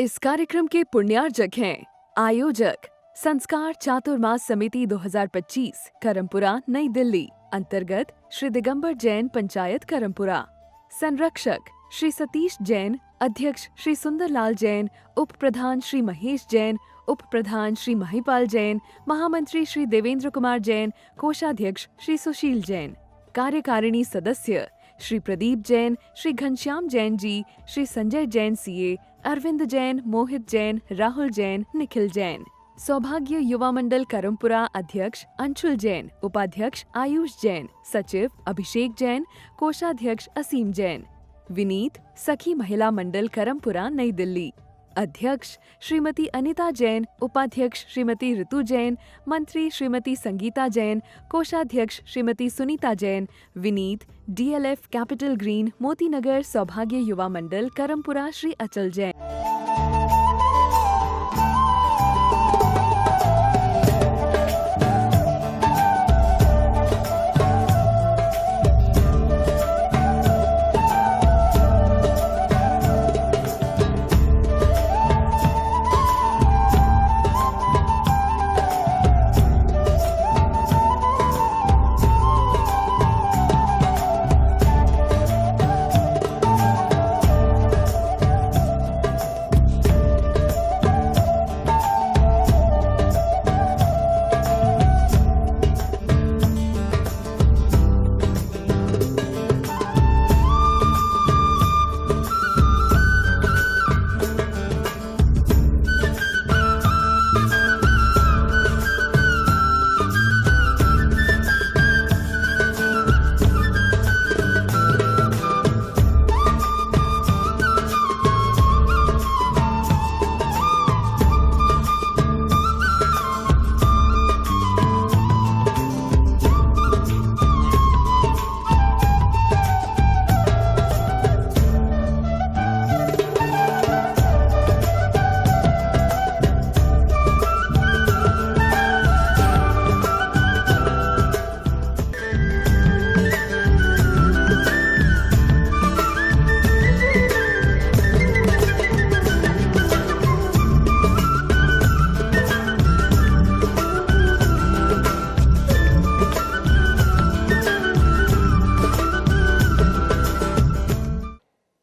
इस कार्यक्रम के पुण्यार्जक हैं आयोजक संस्कार चातुर्मास समिति 2025 करमपुरा नई दिल्ली अंतर्गत श्री दिगंबर जैन पंचायत करमपुरा। संरक्षक श्री सतीश जैन, अध्यक्ष श्री सुंदरलाल जैन, उप प्रधान श्री महेश जैन, उप प्रधान श्री महिपाल जैन, महामंत्री श्री देवेंद्र कुमार जैन, कोषाध्यक्ष श्री सुशील जैन। कार्यकारिणी सदस्य श्री प्रदीप जैन, श्री घनश्याम जैन जी, श्री संजय जैन सीए, अरविंद जैन, मोहित जैन, राहुल जैन, निखिल जैन। सौभाग्य युवा मंडल करमपुरा अध्यक्ष अंशुल जैन, उपाध्यक्ष आयुष जैन, सचिव अभिषेक जैन, कोषाध्यक्ष असीम जैन। विनीत सखी महिला मंडल करमपुरा नई दिल्ली अध्यक्ष श्रीमती अनिता जैन, उपाध्यक्ष श्रीमती ऋतु जैन, मंत्री श्रीमती संगीता जैन, कोषाध्यक्ष Shrimati Sunita Jain. Vineet DLF capital green Motinagar सौभाग्य युवा मंडल करमपुरा श्री अचल जैन।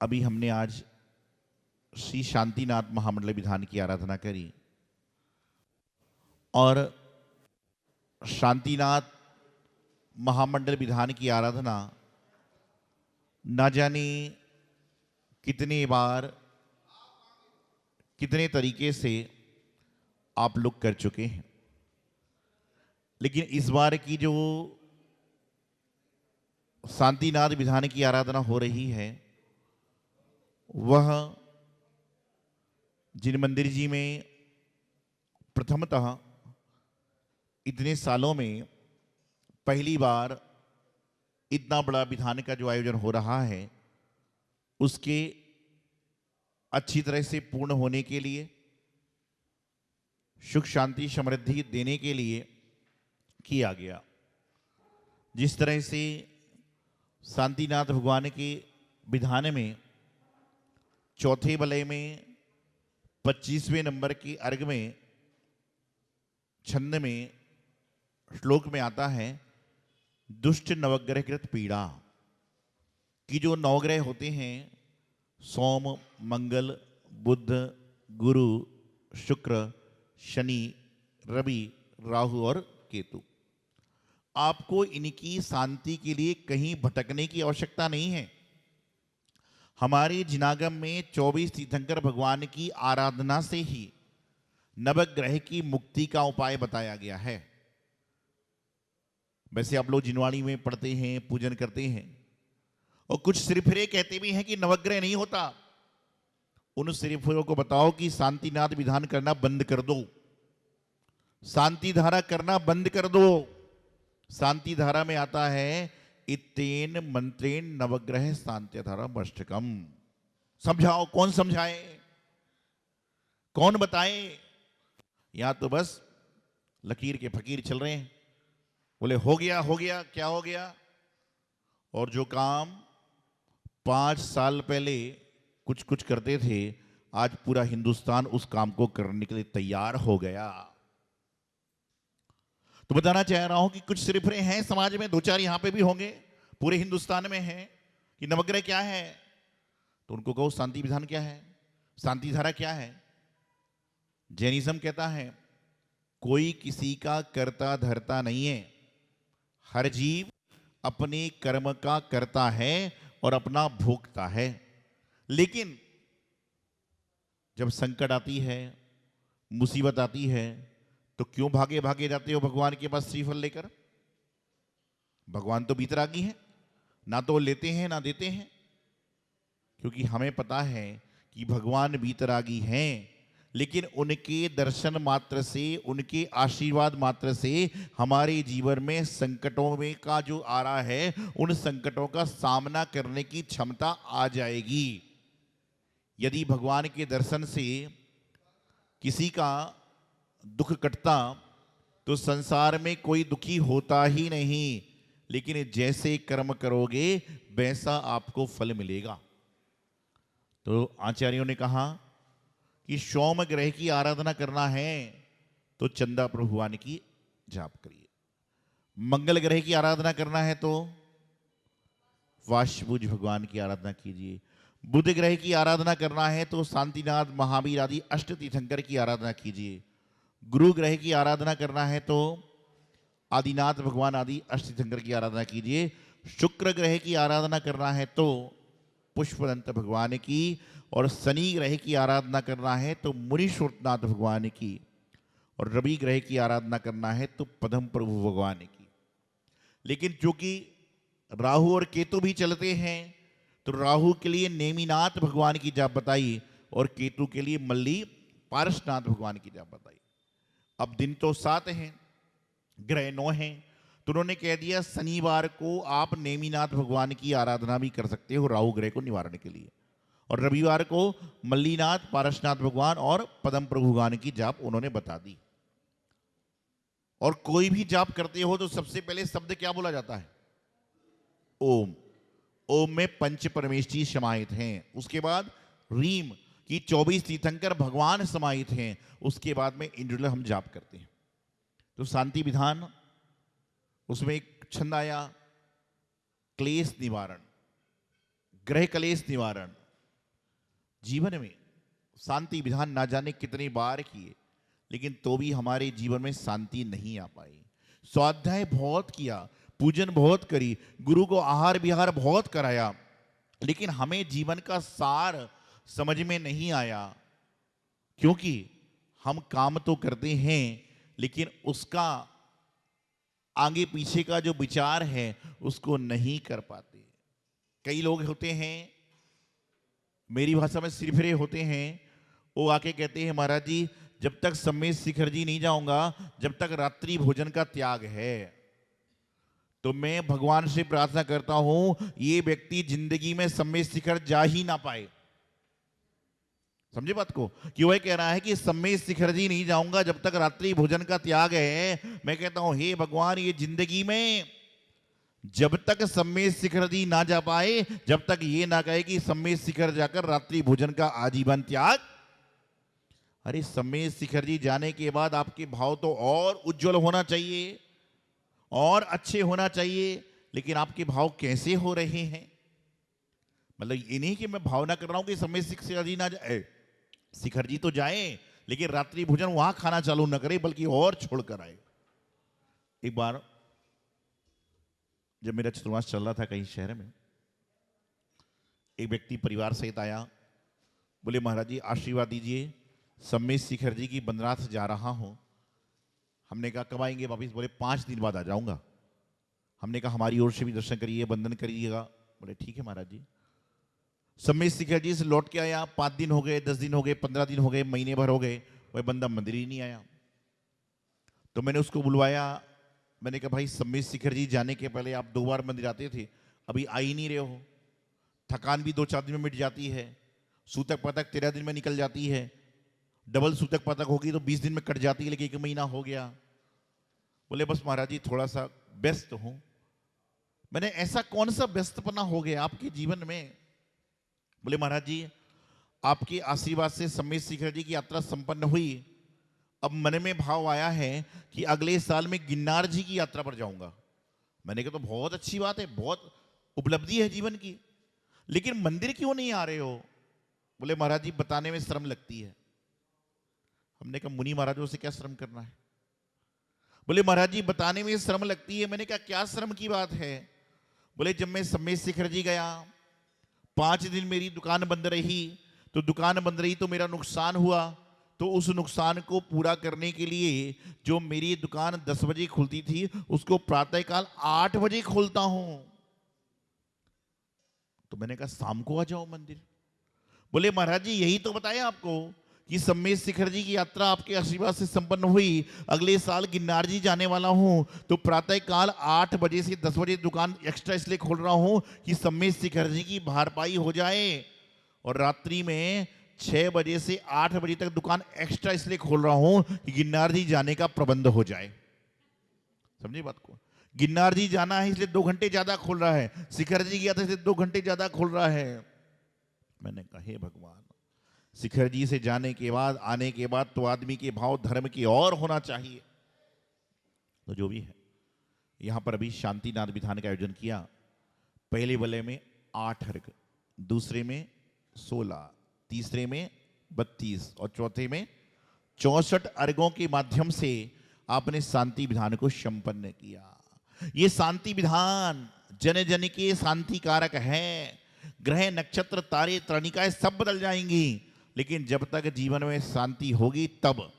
अभी हमने आज श्री शांतिनाथ महामंडल विधान की आराधना करी और शांतिनाथ महामंडल विधान की आराधना न जाने कितने बार कितने तरीके से आप लोग कर चुके हैं, लेकिन इस बार की जो शांतिनाथ विधान की आराधना हो रही है वह जिन मंदिर जी में प्रथमतः इतने सालों में पहली बार इतना बड़ा विधान का जो आयोजन हो रहा है उसके अच्छी तरह से पूर्ण होने के लिए, सुख शांति समृद्धि देने के लिए किया गया। जिस तरह से शांतिनाथ भगवान के विधान में चौथे वलय में 25वें नंबर की अर्घ में छंद में श्लोक में आता है, दुष्ट नवग्रह कृत पीड़ा कि जो नवग्रह होते हैं सोम, मंगल, बुध, गुरु, शुक्र, शनि, रवि, राहु और केतु, आपको इनकी शांति के लिए कहीं भटकने की आवश्यकता नहीं है। हमारे जिनागम में 24 तीर्थंकर भगवान की आराधना से ही नवग्रह की मुक्ति का उपाय बताया गया है। वैसे आप लोग जिनवाणी में पढ़ते हैं, पूजन करते हैं और कुछ सिरफिरे कहते भी हैं कि नवग्रह नहीं होता। उन सिरफिरों को बताओ कि शांतिनाथ विधान करना बंद कर दो, शांति धारा करना बंद कर दो। शांति धारा में आता है इत्तेन मंत्रेण नवग्रह शांति धारा मष्टकम। समझाओ, कौन समझाए, कौन बताए? यहां तो बस लकीर के फकीर चल रहे हैं, बोले हो गया हो गया, क्या हो गया? और जो काम 5 साल पहले कुछ कुछ करते थे आज पूरा हिंदुस्तान उस काम को करने के लिए तैयार हो गया। तो बताना चाह रहा हूं कि कुछ सिरफिरे हैं समाज में, दो चार यहां पे भी होंगे, पूरे हिंदुस्तान में हैं कि नवग्रह क्या है, तो उनको कहो शांति विधान क्या है, शांति धारा क्या है। जैनिज्म कहता है कोई किसी का कर्ता धर्ता नहीं है, हर जीव अपने कर्म का करता है और अपना भोगता है। लेकिन जब संकट आती है, मुसीबत आती है, तो क्यों भागे भागे जाते हो भगवान के पास श्रीफल लेकर? भगवान तो बीतरागी है, ना तो लेते हैं ना देते हैं, क्योंकि हमें पता है कि भगवान बीतरागी हैं, लेकिन उनके दर्शन मात्र से, उनके आशीर्वाद मात्र से हमारे जीवन में संकटों में का जो आ रहा है, उन संकटों का सामना करने की क्षमता आ जाएगी। यदि भगवान के दर्शन से किसी का दुख कटता तो संसार में कोई दुखी होता ही नहीं, लेकिन जैसे कर्म करोगे वैसा आपको फल मिलेगा। तो आचार्यों ने कहा कि सोम ग्रह की आराधना करना है तो चंदा प्रभु भगवान की जाप करिए, मंगल ग्रह की आराधना करना है तो वाशभुज भगवान की आराधना कीजिए, बुध ग्रह की आराधना करना है तो शांतिनाथ महावीर आदि अष्ट तीर्थंकर की आराधना कीजिए, गुरु ग्रह की आराधना करना है तो आदिनाथ भगवान आदि अष्ट तीर्थंकर की आराधना कीजिए, शुक्र ग्रह की आराधना करना है तो पुष्पदंत भगवान की, और शनि ग्रह की आराधना करना है तो मुनीश्वरनाथ भगवान की, और रवि ग्रह की आराधना करना है तो पद्म प्रभु भगवान की। लेकिन चूंकि राहु और केतु भी चलते हैं, तो राहु के लिए नेमिनाथ भगवान की जाप बताई और केतु के लिए मल्ली पारसनाथ भगवान की जाप बताई। अब दिन तो 7 हैं, ग्रह 9 हैं, तो उन्होंने कह दिया शनिवार को आप नेमिनाथ भगवान की आराधना भी कर सकते हो राहु ग्रह को निवारण के लिए, और रविवार को मल्लीनाथ पारसनाथ भगवान और पद्म प्रभु भगवान की जाप उन्होंने बता दी। और कोई भी जाप करते हो तो सबसे पहले शब्द क्या बोला जाता है? ओम। ओम में पंच परमेष्ठी समाहित हैं, उसके बाद रीम की 24 तीर्थंकर भगवान समाहित हैं, उसके बाद में इंद्रिय हम जाप करते हैं। तो शांति विधान, उसमें एक छंद आया क्लेश निवारण, ग्रह क्लेश निवारण। जीवन में शांति विधान ना जाने कितनी बार किए, लेकिन तो भी हमारे जीवन में शांति नहीं आ पाई। स्वाध्याय बहुत किया, पूजन बहुत करी, गुरु को आहार विहार बहुत कराया, लेकिन हमें जीवन का सार समझ में नहीं आया, क्योंकि हम काम तो करते हैं लेकिन उसका आगे पीछे का जो विचार है उसको नहीं कर पाते। कई लोग होते हैं, मेरी भाषा में सिरफिरे होते हैं, वो आके कहते हैं महाराज जी जब तक सम्मेद शिखर जी नहीं जाऊंगा, जब तक रात्रि भोजन का त्याग है। तो मैं भगवान से प्रार्थना करता हूं ये व्यक्ति जिंदगी में सम्मेद शिखर जा ही ना पाए। समझे बात को? कि वह कह रहा है कि सम्मेद शिखर जी नहीं जाऊंगा जब तक रात्रि भोजन का त्याग है। मैं कहता हूं हे भगवान, ये जिंदगी में जब तक सम्मेद शिखर जी ना जा पाए, जब तक ये ना कहे कि सम्मेद शिखर जाकर रात्रि भोजन का आजीवन त्याग। अरे सम्मेद शिखर जी जाने के बाद आपके भाव तो और उज्जवल होना चाहिए और अच्छे होना चाहिए, लेकिन आपके भाव कैसे हो रहे हैं? मतलब ये नहीं कि मैं भावना कर रहा हूं कि सम्मेद शिखर जी ना जाए, शिखर जी तो जाए लेकिन रात्रि भोजन वहां खाना चालू न करे, बल्कि और छोड़कर आए। एक बार जब मेरा चतुर्मास चल रहा था कहीं शहर में, एक व्यक्ति परिवार सहित आया, बोले महाराज जी आशीर्वाद दीजिए, सम्मेद शिखर जी की बंदनाथ जा रहा हूं। हमने कहा कब आएंगे वापिस? बोले 5 दिन बाद आ जाऊंगा। हमने कहा हमारी ओर से भी दर्शन करिए, बंदन करिएगा। बोले ठीक है महाराज जी। सम्मेद शिखर जी से लौट के आया, 5 दिन हो गए, 10 दिन हो गए, 15 दिन हो गए, महीने भर हो गए, वह बंदा मंदिर ही नहीं आया। तो मैंने उसको बुलवाया, मैंने कहा भाई सम्मेद शिखर जी जाने के पहले आप 2 बार मंदिर आते थे, अभी आ ही नहीं रहे हो। थकान भी 2-4 दिन में मिट जाती है, सूतक पतक 13 दिन में निकल जाती है, डबल सूतक पतक होगी तो 20 दिन में कट जाती है, लेकिन 1 महीना हो गया। बोले बस महाराज जी थोड़ा सा व्यस्त हूं। मैंने ऐसा कौन सा व्यस्तपना हो गया आपके जीवन में? बोले महाराज जी आपके आशीर्वाद से सम्मेद शिखर जी की यात्रा संपन्न हुई। अब मन में भाव आया है कि अगले साल में गिरनार जी की यात्रा पर जाऊंगा। मैंने कहा तो बहुत अच्छी बात है, बहुत उपलब्धि है जीवन की, लेकिन मंदिर क्यों नहीं आ रहे हो? बोले महाराज जी बताने में शर्म लगती है। हमने कहा मुनि महाराजों से क्या शर्म करना है? बोले महाराज जी बताने में शर्म लगती है। मैंने कहा क्या शर्म की बात है? बोले जब मैं सम्मेद शिखर जी गया, 5 दिन मेरी दुकान बंद रही, तो दुकान बंद रही तो मेरा नुकसान हुआ, तो उस नुकसान को पूरा करने के लिए जो मेरी दुकान 10 बजे खुलती थी उसको प्रातःकाल 8 बजे खोलता हूं। तो मैंने कहा शाम को आ जाओ मंदिर। बोले महाराज जी यही तो बताया आपको कि सम्मेद शिखर जी की यात्रा आपके आशीर्वाद से संपन्न हुई, अगले साल गिरनार जी जाने वाला हूं, तो प्रातःकाल 8 बजे से 10 बजे दुकान एक्स्ट्रा इसलिए खोल रहा हूं कि सम्मेद शिखर जी की भारपाई हो जाए, और रात्रि में 6 बजे से 8 बजे तक दुकान एक्स्ट्रा इसलिए खोल रहा हूं कि गिरनार जी जाने का प्रबंध हो जाए। समझिए बात को, गिरनार जी जाना है इसलिए 2 घंटे ज्यादा खोल रहा है, शिखर जी गया था इसलिए 2 घंटे ज्यादा खोल रहा है। मैंने कहा हे भगवान, शिखर जी से जाने के बाद आने के बाद तो आदमी के भाव धर्म की और होना चाहिए। तो जो भी है, यहां पर अभी शांतिनाथ विधान का आयोजन किया। पहले वाले में 8 अर्घ, दूसरे में 16, तीसरे में 32 और चौथे में 64 अर्घों के माध्यम से आपने शांति विधान को संपन्न किया। ये शांति विधान जन जन के शांति कारक है। ग्रह नक्षत्र तारे तरणिकाएं सब बदल जाएंगी, लेकिन जब तक जीवन में शांति होगी तब,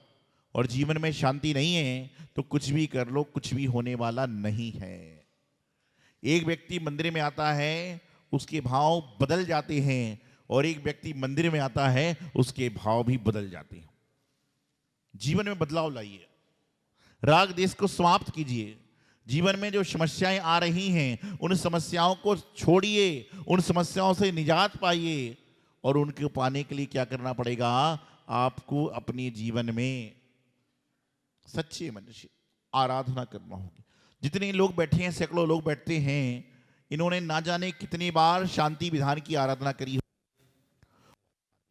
और जीवन में शांति नहीं है तो कुछ भी कर लो कुछ भी होने वाला नहीं है। एक व्यक्ति मंदिर में आता है उसके भाव बदल जाते हैं, और एक व्यक्ति मंदिर में आता है उसके भाव भी बदल जाते हैं। जीवन में बदलाव लाइए, राग देश को समाप्त कीजिए। जीवन में जो समस्याएं आ रही हैं उन समस्याओं को छोड़िए, उन समस्याओं से निजात पाइए, और उनको पाने के लिए क्या करना पड़ेगा? आपको अपने जीवन में सच्चे मन से आराधना करना होगी। जितने लोग बैठे हैं, सैकड़ों लोग बैठते हैं, इन्होंने ना जाने कितनी बार शांति विधान की आराधना करी।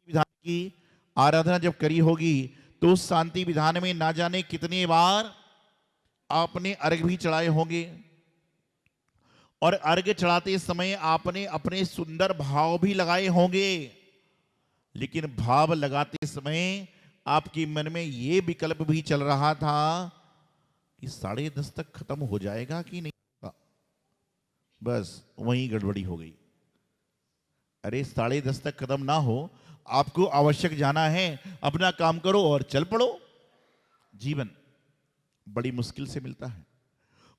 विधान की आराधना जब करी होगी तो उस शांति विधान में ना जाने कितनी बार आपने अर्घ भी चढ़ाए होंगे, और अर्घ चढ़ाते समय आपने अपने सुंदर भाव भी लगाए होंगे। लेकिन भाव लगाते समय आपके मन में यह विकल्प भी चल रहा था कि 10:30 तक खत्म हो जाएगा कि नहीं होगा। बस वहीं गड़बड़ी हो गई। अरे 10:30 तक खत्म ना हो, आपको आवश्यक जाना है, अपना काम करो और चल पड़ो। जीवन बड़ी मुश्किल से मिलता है,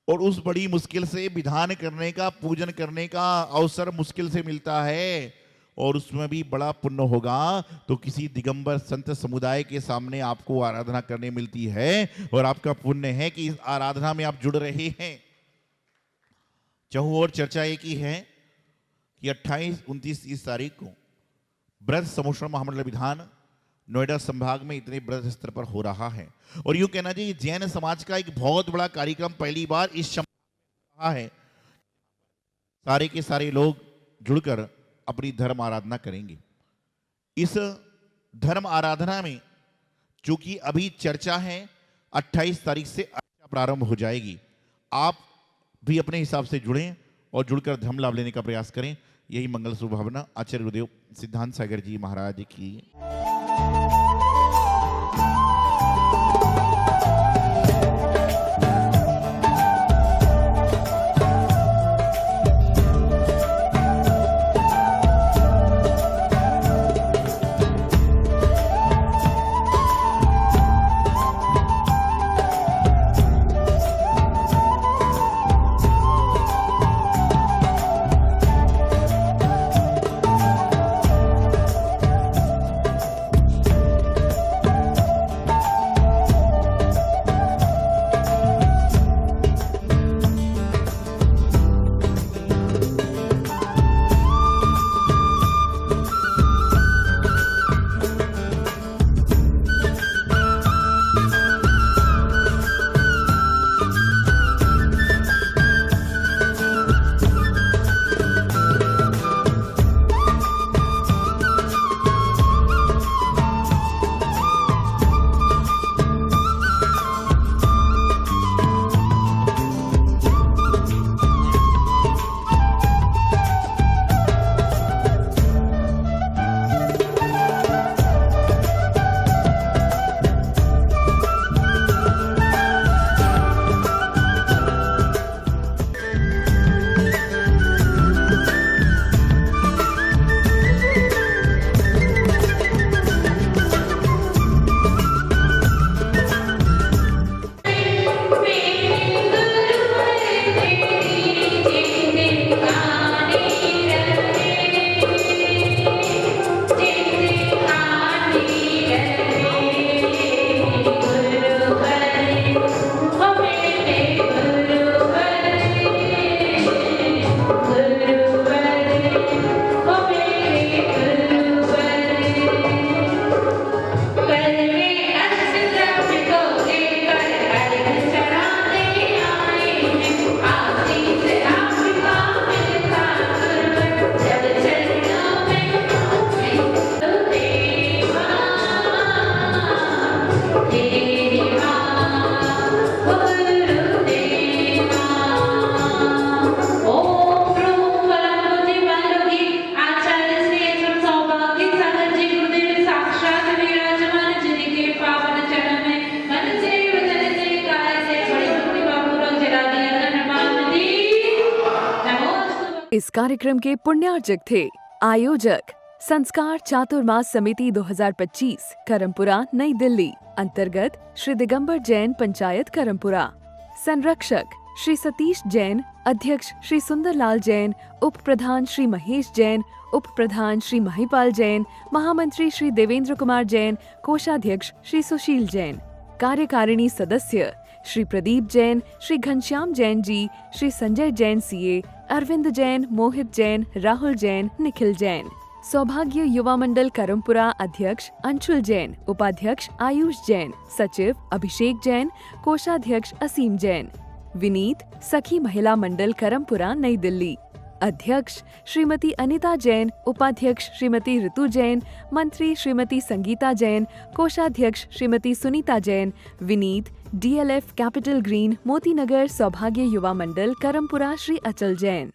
और उस बड़ी मुश्किल से विधान करने का, पूजन करने का अवसर मुश्किल से मिलता है, और उसमें भी बड़ा पुण्य होगा तो किसी दिगंबर संत समुदाय के सामने आपको आराधना करने मिलती है, और आपका पुण्य है कि इस आराधना में आप जुड़ रहे हैं। चाहूं और चर्चा एक ही है कि 28, 29, 30 तारीख को ब्रज समोषण महामंडल विधान नोएडा संभाग में इतने बृहद स्तर पर हो रहा है। और यूं कहना चाहिए जैन समाज का एक बहुत बड़ा कार्यक्रम पहली बार इस रहा है। सारे के सारे लोग जुड़कर अपनी धर्म आराधना करेंगे। इस धर्म आराधना में चूंकि अभी चर्चा है, 28 तारीख से अर्चना प्रारंभ हो जाएगी। आप भी अपने हिसाब से जुड़ें और जुड़कर धर्म लाभ लेने का प्रयास करें। यही मंगल शुभ भावना आचार्य गुरुदेव सिद्धांत सागर जी महाराज की। इस कार्यक्रम के पुण्यार्जक थे आयोजक संस्कार चातुर्मास समिति 2025 करमपुरा नई दिल्ली अंतर्गत श्री दिगंबर जैन पंचायत करमपुरा। संरक्षक श्री सतीश जैन, अध्यक्ष श्री सुंदरलाल जैन, उप प्रधान श्री महेश जैन, उप प्रधान श्री महिपाल जैन, महामंत्री श्री देवेंद्र कुमार जैन, कोषाध्यक्ष श्री सुशील जैन। कार्यकारिणी सदस्य श्री प्रदीप जैन, श्री घनश्याम जैन जी, श्री संजय जैन सीए, अरविंद जैन, मोहित जैन, राहुल जैन, निखिल जैन। सौभाग्य युवा मंडल करमपुरा अध्यक्ष अंशुल जैन, उपाध्यक्ष आयुष जैन, सचिव अभिषेक जैन, कोषाध्यक्ष असीम जैन। विनीत सखी महिला मंडल करमपुरा नई दिल्ली अध्यक्ष श्रीमती अनिता जैन, उपाध्यक्ष श्रीमती ऋतु जैन, मंत्री श्रीमती संगीता जैन, कोषाध्यक्ष Shrimati Sunita Jain. Vineet DLF capital green Moti Nagar सौभाग्य युवा मंडल करमपुरा श्री अचल जैन।